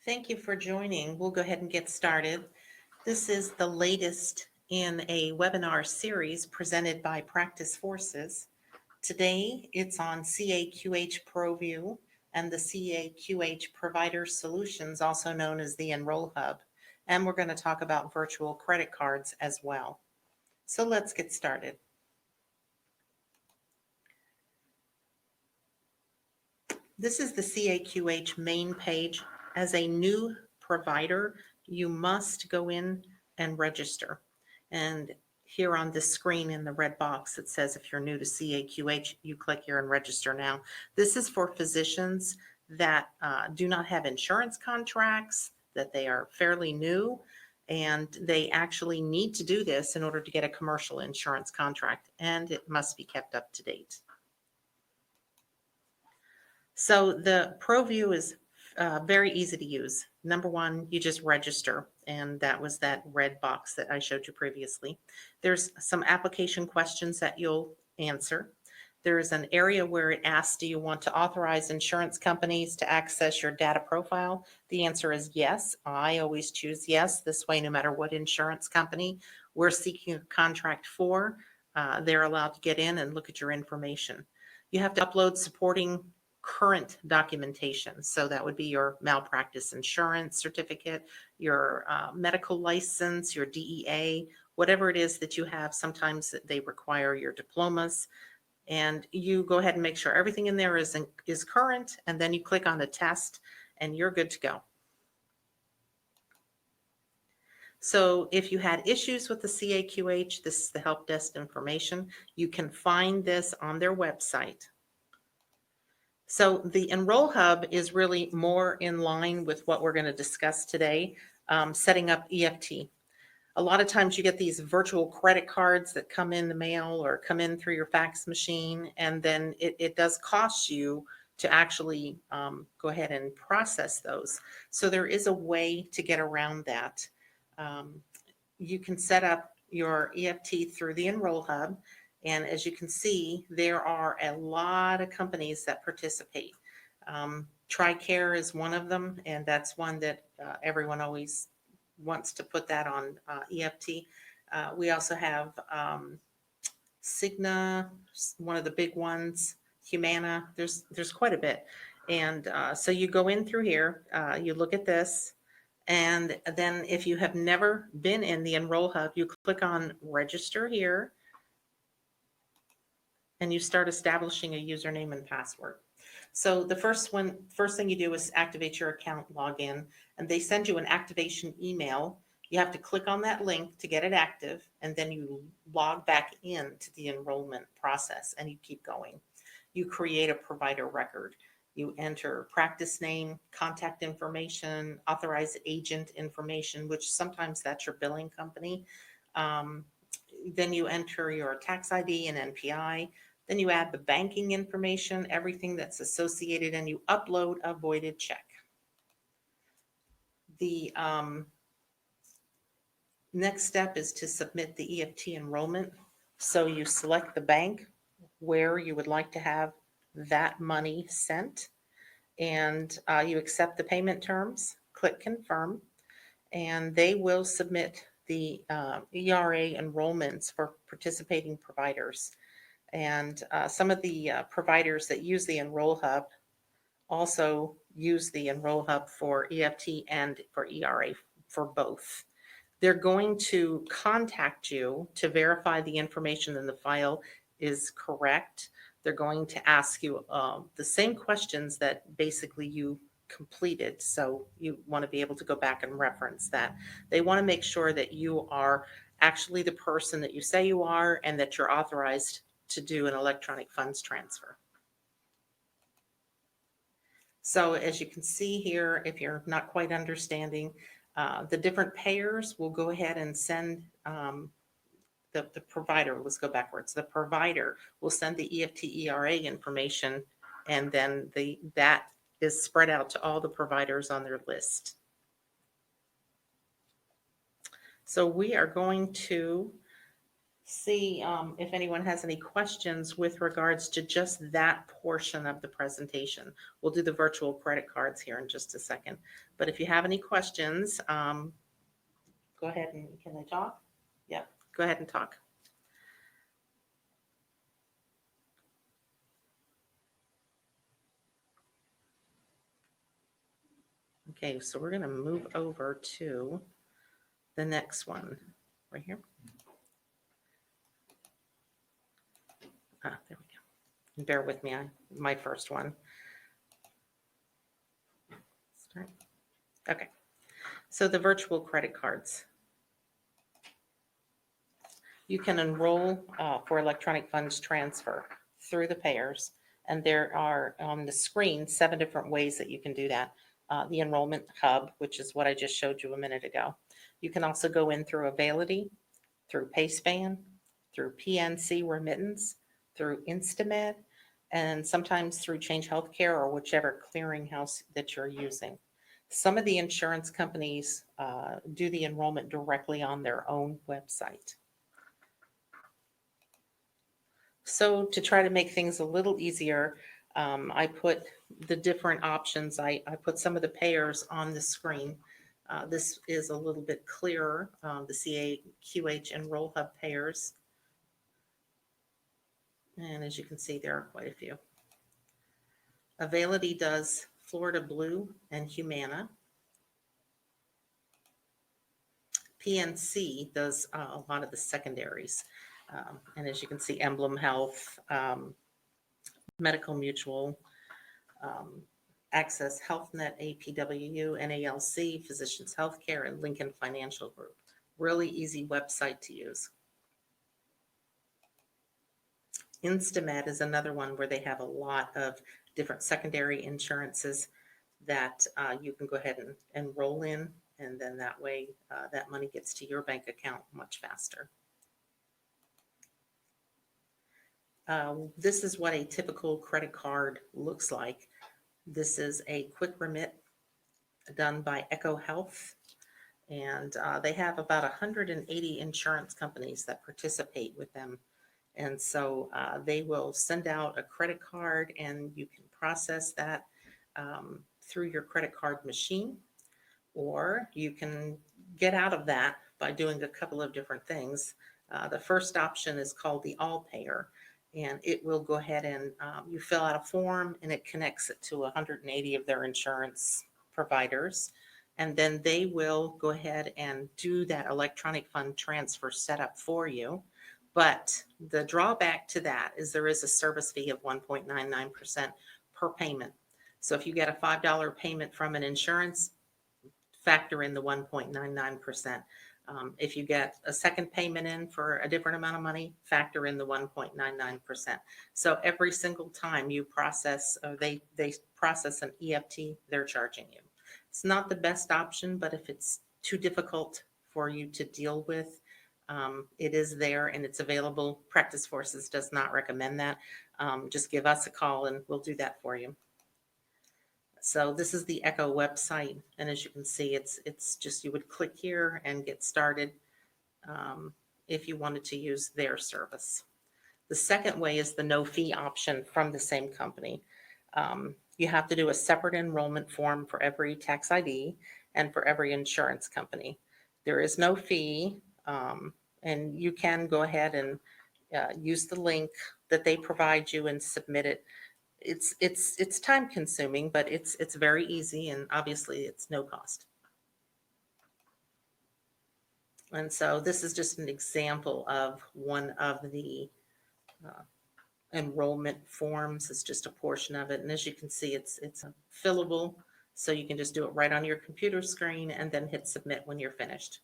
Thank you for joining. We'll go ahead and get started. This is the latest in a webinar series presented by PracticeForces. Today, it's on CAQH ProView and the CAQH Provider Solutions, also known as the EnrollHub. And we're going to talk about virtual credit cards as well. So let's get started. This is the CAQH main page. As a new provider, you must go in and register. And here on this screen in the red box, it says if you're new to CAQH, you click here and register now. This is for physicians that do not have insurance contracts, that they are fairly new, and they actually need to do this in order to get a commercial insurance contract, and it must be kept up to date. So the ProView is very easy to use. Number one, you just register, and that was that red box that I showed you previously. There's some application questions that you'll answer. There's an area where it asks, do you want to authorize insurance companies to access your data profile? The answer is yes. I always choose yes. This way, no matter what insurance company we're seeking a contract for, they're allowed to get in and look at your information. You have to upload supporting current documentation. So that would be your malpractice insurance certificate, your medical license, your DEA, whatever it is that you have. Sometimes they require your diplomas, and you go ahead and make sure everything in there is current, and then you click on the test and you're good to go. So if you had issues with the CAQH, this is the help desk information. You can find this on their website. So the EnrollHub is really more in line with what we're going to discuss today, setting up EFT. A lot of times you get these virtual credit cards that come in the mail or come in through your fax machine, and then it does cost you to actually go ahead and process those. So there is a way to get around that. You can set up your EFT through the EnrollHub. And as you can see, there are a lot of companies that participate. TRICARE is one of them, and that's one that everyone always wants to put that on EFT. We also have Cigna, one of the big ones, Humana. There's quite a bit. And so you go in through here, you look at this, and then if you have never been in the EnrollHub, you click on register here, and you start establishing a username and password. So the first thing you do is activate your account, log in, and they send you an activation email. You have to click on that link to get it active, and then you log back into the enrollment process, and you keep going. You create a provider record. You enter practice name, contact information, authorized agent information, which sometimes that's your billing company. Then you enter your tax ID and NPI. Then you add the banking information, everything that's associated, and you upload a voided check. The next step is to submit the EFT enrollment. So you select the bank where you would like to have that money sent, and you accept the payment terms, click confirm, and they will submit the ERA enrollments for participating providers. And some of the providers that use the EnrollHub also use the EnrollHub for EFT and for ERA, for both. They're going to contact you to verify the information in the file is correct. They're going to ask you the same questions that basically you completed. So you want to be able to go back and reference that. They want to make sure that you are actually the person that you say you are, and that you're authorized to do an electronic funds transfer. So as you can see here, if you're not quite understanding, the different payers will go ahead and send the provider, let's go backwards. The provider will send the EFT ERA information, and then that is spread out to all the providers on their list. So we are going to see if anyone has any questions with regards to just that portion of the presentation. We'll do the virtual credit cards here in just a second. But if you have any questions, go ahead and can I talk? Yeah, go ahead and talk. Okay, so we're going to move over to the next one right here. There we go. Bear with me on my first one. Start. Okay, so the virtual credit cards. You can enroll for electronic funds transfer through the payers, and there are on the screen 7 different ways that you can do that. The enrollment hub, which is what I just showed you a minute ago. You can also go in through Availity, through PaySpan, through PNC Remittance, through Instamed, and sometimes through Change Healthcare or whichever clearinghouse that you're using. Some of the insurance companies do the enrollment directly on their own website. So to try to make things a little easier, I put the different options. I put some of the payers on the screen. This is a little bit clearer, the CAQH EnrollHub payers. And as you can see, there are quite a few. Availity does Florida Blue and Humana. PNC does a lot of the secondaries. And as you can see, Emblem Health, Medical Mutual, Access HealthNet, APWU, NALC, Physicians Healthcare, and Lincoln Financial Group. Really easy website to use. Instamed is another one where they have a lot of different secondary insurances that you can go ahead and enroll in, and then that way that money gets to your bank account much faster. This is what a typical credit card looks like. This is a quick remit done by Echo Health, and they have about 180 insurance companies that participate with them. And so they will send out a credit card, and you can process that through your credit card machine, or you can get out of that by doing a couple of different things. The first option is called the All Payer, and it will go ahead and you fill out a form, and it connects it to 180 of their insurance providers. And then they will go ahead and do that electronic fund transfer setup for you. But the drawback to that is there is a service fee of 1.99% per payment. So if you get a $5 payment from an insurance, factor in the 1.99%. If you get a second payment in for a different amount of money, factor in the 1.99%. So every single time you process, or they process an EFT, they're charging you. It's not the best option, but if it's too difficult for you to deal with, it is there and it's available. PracticeForces does not recommend that. Just give us a call and we'll do that for you. So this is the Echo website, and as you can see, it's just you would click here and get started if you wanted to use their service. The second way is the no fee option from the same company. You have to do a separate enrollment form for every tax ID and for every insurance company. There is no fee, and you can go ahead and use the link that they provide you and submit it. It's time consuming, but it's very easy, and obviously it's no cost. And so this is just an example of one of the enrollment forms. It's just a portion of it, and as you can see, it's fillable, so you can just do it right on your computer screen and then hit submit when you're finished.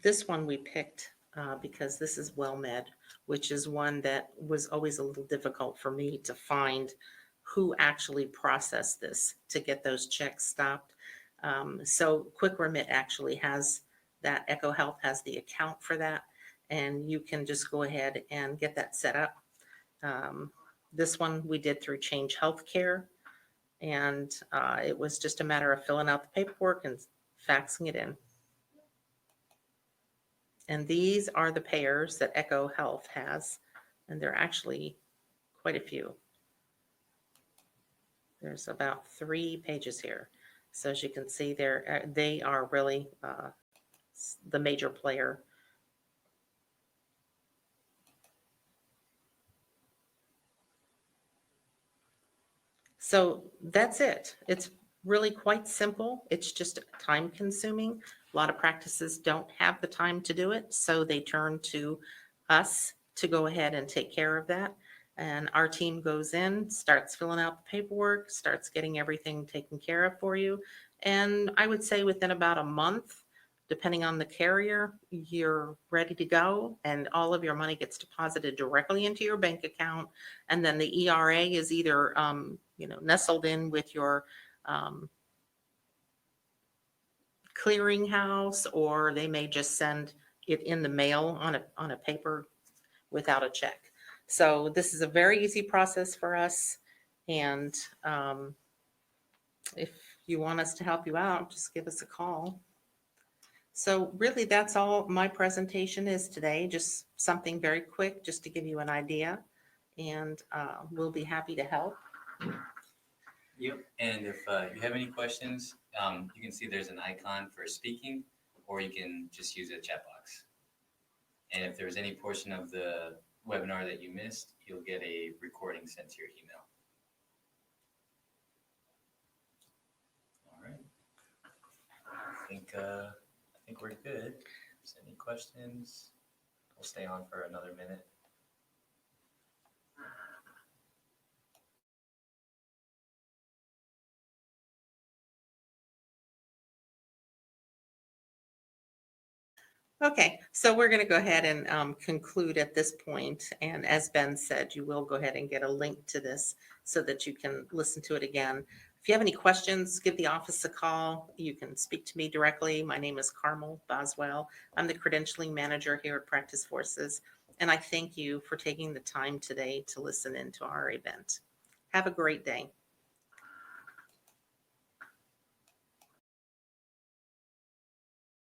This one we picked because this is WellMed, which is one that was always a little difficult for me to find who actually processed this to get those checks stopped. So Quick Remit actually has that. Echo Health has the account for that, and you can just go ahead and get that set up. This one we did through Change Healthcare. And it was just a matter of filling out the paperwork and faxing it in. And these are the payers that Echo Health has, and there are actually quite a few. There's about 3 pages here. So as you can see, they are really the major player. So that's it. It's really quite simple. It's just time consuming. A lot of practices don't have the time to do it, so they turn to us to go ahead and take care of that. And our team goes in, starts filling out the paperwork, starts getting everything taken care of for you. And I would say within about a month, depending on the carrier, you're ready to go, and all of your money gets deposited directly into your bank account. And then the ERA is either nestled in with your clearinghouse, or they may just send it in the mail on a paper without a check. So this is a very easy process for us. And if you want us to help you out, just give us a call. So really, that's all my presentation is today. Just something very quick, just to give you an idea. And we'll be happy to help. Yep, and if you have any questions, you can see there's an icon for speaking, or you can just use a chat box. And if there's any portion of the webinar that you missed, you'll get a recording sent to your email. All right. I think we're good. If there's any questions, we'll stay on for another minute. Okay, so we're going to go ahead and conclude at this point. And as Ben said, you will go ahead and get a link to this so that you can listen to it again. If you have any questions, give the office a call. You can speak to me directly. My name is Carmel Boswell. I'm the credentialing manager here at PracticeForces. And I thank you for taking the time today to listen into our event. Have a great day.